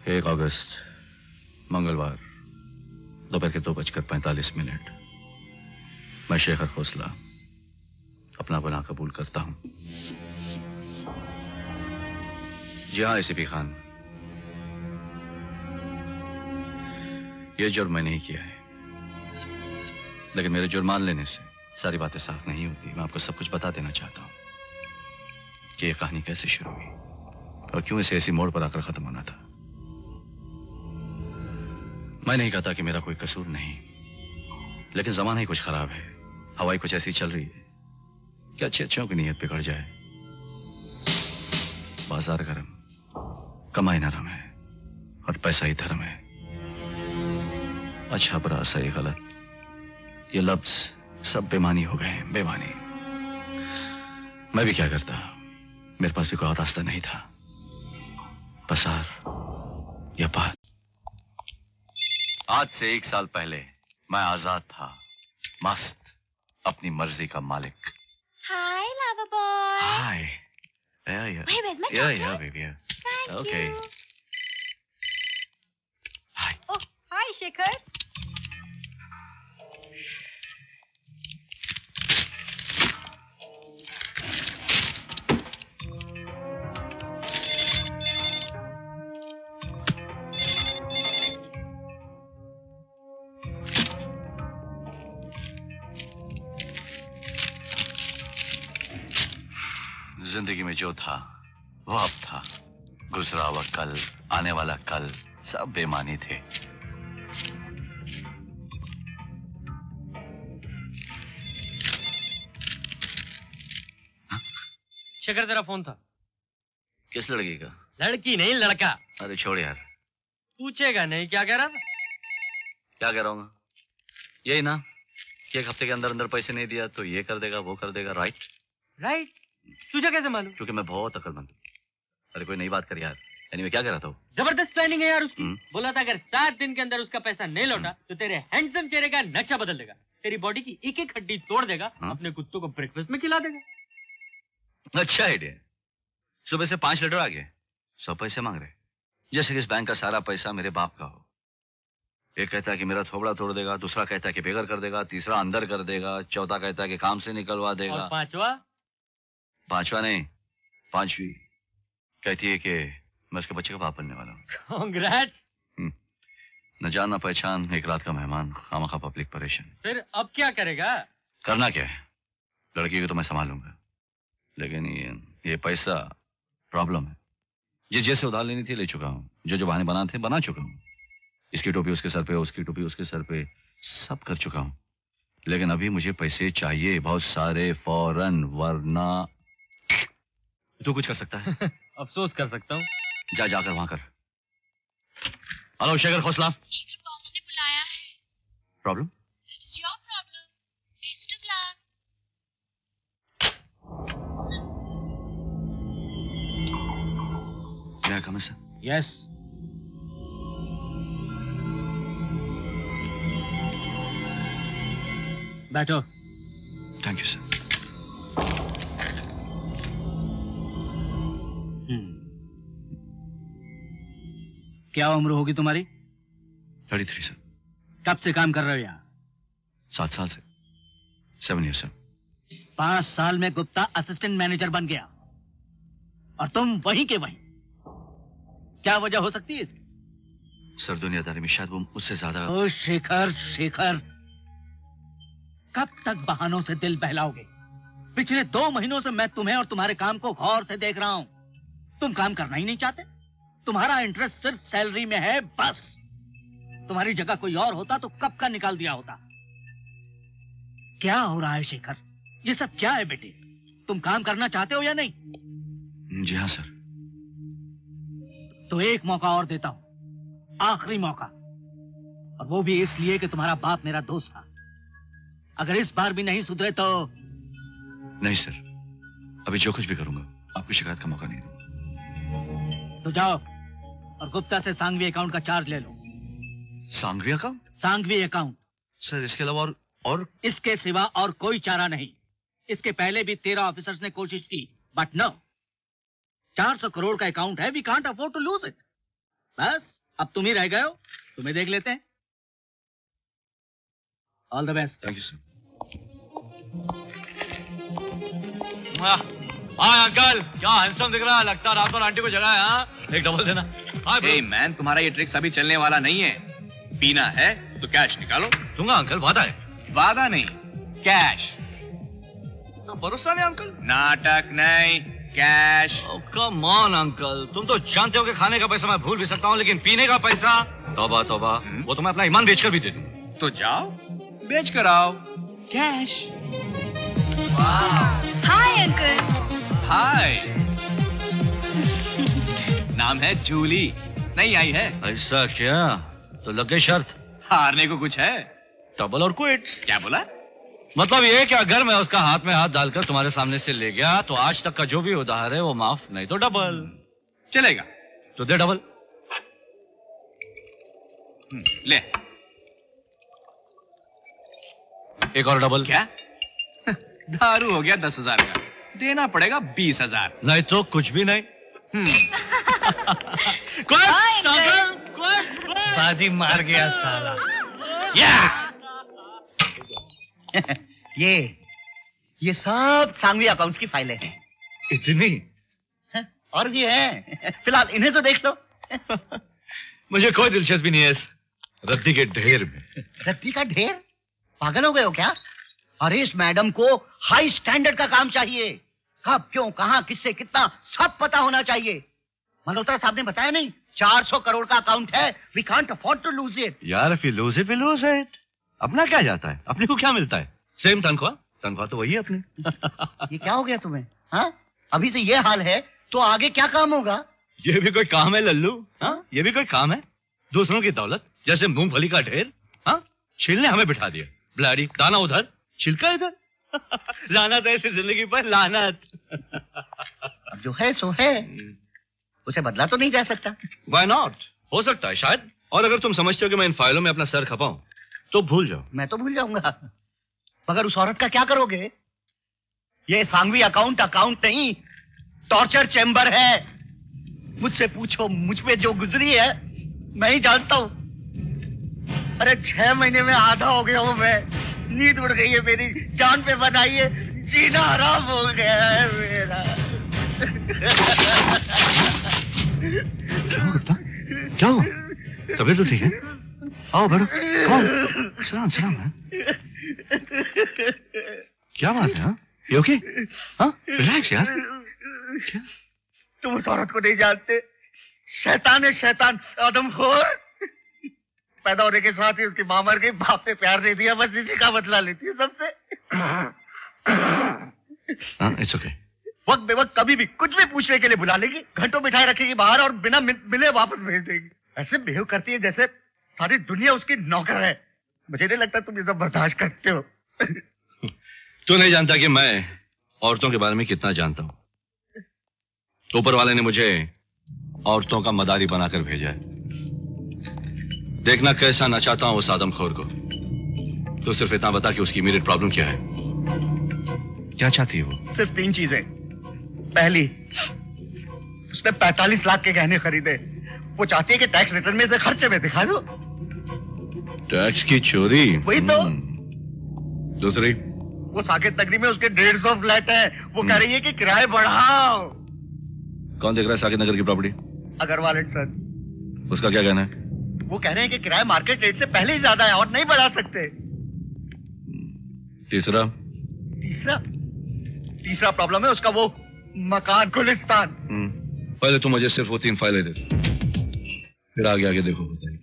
1 अगस्त मंगलवार दोपहर के 2:45 मैं शेखर खोसला अपना गुनाह कबूल करता हूं। जी हाँ एसीपी खान, यह जुर्म मैंने ही किया है, लेकिन मेरे जुर्म मान लेने से सारी बातें साफ नहीं होती। मैं आपको सब कुछ बता देना चाहता हूं कि यह कहानी कैसे शुरू हुई और क्यों इसे ऐसी मोड़ पर आकर खत्म होना था। मैं नहीं कहता कि मेरा कोई कसूर नहीं, लेकिन जमाना ही कुछ खराब है, हवाई कुछ ऐसी चल रही है कि अच्छे अच्छों की नीयत बिगड़ जाए। बाजार गर्म, कमाई नरम है और पैसा ही धर्म है। अच्छा बुरा सही गलत, ये लफ्ज सब बेमानी हो गए हैं, बेमानी। मैं भी क्या करता, मेरे पास भी कोई और रास्ता नहीं था। बसार या बात। आज से 1 साल पहले मैं आजाद था, मस्त, अपनी मर्जी का मालिक। Hi, lover boy. Hi. Yeah. Wait, where's my chocolate? Yeah, baby. Yeah. Thank Okay. you. Hi. Oh, hi, Shikhar. जिंदगी में जो था वो अब था, गुजरा हुआ कल, आने वाला कल, सब बेमानी थे। शेखर तेरा फोन था। किस लड़की का? लड़की नहीं लड़का। अरे छोड़ यार। पूछेगा नहीं क्या कह रहा था? क्या कह रहा हूँ? यही ना कि 1 हफ्ते के अंदर अंदर पैसे नहीं दिया तो ये कर देगा वो कर देगा। Right right. तुझे कैसे मालूम? क्योंकि मैं बहुत अक्लमंद हूँ। अरे कोई नई बात कर यार। एनीवे क्या कह रहा था वो? जबरदस्त प्लानिंग है यार उसकी। बोला था अगर 7 दिन के अंदर उसका पैसा नहीं लौटा तो तेरे हैंडसम चेहरे का नक्शा बदल देगा, तेरी बॉडी की एक एक हड्डी तोड़ देगा, अपने कुत्तों को ब्रेकफास्ट में खिला देगा। अच्छा आइडिया। सुबह से 5 लेटर आ गए, 100 पैसे मांग रहे, जैसे कि इस बैंक का सारा पैसा मेरे बाप का हो। एक कहता है कि मेरा थोबड़ा तोड़ देगा, दूसरा कहता है कि बेघर कर देगा, तीसरा अंदर कर देगा, चौथा कहता है कि काम से निकलवा देगा, और पांचवा नहीं, 5वीं कहती है कि मैं उसके बच्चे का बाप बनने वाला हूँ। कांग्रेट्स। न जान न पहचान, एक रात का मेहमान, खामखा पब्लिक परेशान। फिर अब क्या करेगा? करना क्या है, लड़की को तो मैं संभालूंगा, लेकिन ये पैसा प्रॉब्लम है। ये जैसे उधार लेनी थी ले चुका हूँ, जो बहाने बनाने थे बना चुका हूँ। इसकी टोपी उसके सर पे, उसकी टोपी उसके सर पे, सब कर चुका हूँ। लेकिन अभी मुझे पैसे चाहिए, बहुत सारे, फौरन, वरना। तू कुछ कर सकता है? अफसोस कर सकता हूँ। जाकर वहां कर। हेलो शेखर खोसला। शेखर बॉस ने बुलाया है। Problem? That is your problem. Best of luck. May I come in, sir? Yes. बैठो। Thank you sir. क्या उम्र होगी तुम्हारी? 33 सर। कब से काम कर रहे हो यहाँ? 7 साल से। 7 years सर। 5 साल में गुप्ता असिस्टेंट मैनेजर बन गया और तुम वहीं के वहीं। क्या वजह हो सकती है इसकी? सर दुनियादारी में शायद वो उससे ज्यादा। ओ शेखर, शेखर, कब तक बहानों से दिल बहलाओगे? पिछले 2 महीनों से मैं तुम्हें और तुम्हारे काम को गौर से देख रहा हूं। तुम काम करना ही नहीं चाहते। तुम्हारा इंटरेस्ट सिर्फ सैलरी में है, बस। तुम्हारी जगह कोई और होता तो कब का निकाल दिया होता। क्या हो रहा है शेखर? ये सब क्या है बेटे? तुम काम करना चाहते हो या नहीं? जी हाँ सर। तो एक मौका और देता हूं, आखिरी मौका, और वो भी इसलिए कि तुम्हारा बाप मेरा दोस्त था। अगर इस बार भी नहीं सुधरे तो। नहीं सर, अभी जो कुछ भी करूंगा आपको शिकायत का मौका नहीं दूंगा। तो जाओ और गुप्ता से सांघवी अकाउंट का चार्ज ले लो। Sanghvi account? Sanghvi account. Sir इसके अलावा और? इसके सिवा और कोई चारा नहीं। इसके पहले भी 13 ऑफिसर्स ने कोशिश की, बट नो। 400 करोड़ का अकाउंट है, we can't afford to lose it. बस अब तुम ही रह गए हो, तुम्हें देख लेते हैं। All the best. Thank you sir. हाँ अंकल, क्या हैंडसम दिख रहा है, लगता है रात को आंटी को जगह है। हाँ एक डबल देना। हे मैन, तुम्हारा ये ट्रिक्स अभी चलने वाला नहीं है। पीना है तो कैश निकालो। दूंगा अंकल, वादा है। वादा नहीं, कैश। तो भरोसा नहीं अंकल। नाटक नहीं, कैश। कम ऑन अंकल, तुम तो जानते हो कि खाने का पैसा मैं भूल भी सकता हूँ, लेकिन पीने का पैसा तौबा तौबा, वो तो मैं अपना ईमान बेचकर भी दे दूं। तो जाओ बेच कर आओ, कैश। Hi uncle. हाय। नाम है जूली, नहीं आई है। ऐसा क्या? तो लग गई शर्त। हारने को कुछ है? डबल और क्विट्स। क्या बोला? मतलब ये कि अगर मैं उसका हाथ में हाथ डालकर तुम्हारे सामने से ले गया तो आज तक का जो भी उधार है वो माफ, नहीं तो डबल। चलेगा तो दे डबल। ले। एक और डबल। क्या? दारू हो गया 10,000 का, देना पड़ेगा 20,000। नहीं तो कुछ भी नहीं। बाजी मार गया साला। ये सब सांघवी अकाउंट्स की फाइलें हैं। इतनी? और भी हैं। फिलहाल इन्हें तो देख लो। मुझे कोई दिलचस्पी नहीं है इस रद्दी के ढेर में। रद्दी का ढेर? पागल हो गए हो क्या? अरे इस मैडम को हाई स्टैंडर्ड का काम चाहिए। कब, क्यों, कहां, किससे, कितना, सब पता होना चाहिए। मल्होत्रा साहब ने बताया नहीं, 400 करोड़ का अकाउंट है। We can't afford to lose it. यार if you lose it we lose it. अपना क्या जाता है, अपने को क्या मिलता है? सेम तनख्वाह, तनख्वाह तो वही है अपनी। ये क्या हो गया तुम्हें? हाँ, अभी से ये हाल है तो आगे क्या काम होगा? ये भी कोई काम है लल्लू? हाँ, ये भी कोई काम है? दूसरों की दौलत जैसे मूंगफली का ढेर। हाँ, छीलने हमें बिठा दिया। ब्लैडी, दाना उधर, छिलका इधर। लानत है ऐसी जिंदगी पर, लानत। अब जो है सो है, उसे बदला तो नहीं जा सकता। Why not? हो सकता है शायद। और अगर तुम समझते हो कि मैं इन फाइलों में अपना सर खपाऊं तो भूल जाओ। मैं तो भूल जाऊंगा, मगर उस औरत का क्या करोगे? ये सांघवी अकाउंट नहीं, टॉर्चर चैम्बर है। मुझसे पूछो, मुझ पे जो गुजरी है मैं ही जानता हूँ। अरे 6 महीने में आधा हो गया हूँ मैं। नींद उड़ गई है मेरी, जान पे बनाई है, जीना हराम हो गया है मेरा। क्या हुआ? तबीयत तो ठीक है? आओ बैठो। कौन? सलाम सलाम है। क्या बात है? हाँ, ये ओके? हाँ, रिलैक्स यार। क्या? तुम उस औरत को नहीं जानते। शैतान है शैतान, आदमखोर। पैदा होने के साथ ही उसकी मां मर गई, बाप ने प्यार नहीं दिया, बस इसी का बदला लेती है सबसे। It's okay. वक्त बेवक्त कभी भी कुछ भी पूछने के लिए बुला लेगी, घंटों बिठाए रखेगी बाहर और बिना मिले वापस भेज देगी। ऐसे बिहेव करती है जैसे सारी दुनिया उसकी नौकर है। मुझे नहीं लगता तुम ये सब बर्दाश्त करते हो। तू नहीं जानता कि मैं औरतों के बारे में कितना जानता हूं। ऊपर वाले ने मुझे औरतों का मदारी बनाकर भेजा है। देखना कैसा नचाता हूं उस आदमखोर को। तो सिर्फ इतना बता कि उसकी इमीडिएट प्रॉब्लम क्या है। क्या चाहती है वो? सिर्फ 3 चीजें। पहली, उसने 45 लाख के गहने खरीदे। वो चाहती है कि टैक्स रिटर्न में से खर्चे में दिखा दो। टैक्स की चोरी? वही तो। दूसरी, वो साकेत नगरी में उसके 150 फ्लैट हैं। वो कह रही है कि किराए बढ़ाओ। कौन देख रहा है साकेत नगर की प्रॉपर्टी? अग्रवाल एंड सन। उसका क्या कहना है? वो कह रहे हैं कि किराया मार्केट रेट से पहले ही ज्यादा है और नहीं बढ़ा सकते। तीसरा? तीसरा प्रॉब्लम है उसका वो मकान गुलिस्तान। पहले तुम मुझे सिर्फ वो 3 फाइलें दे, फिर आगे आगे देखो। बताइए।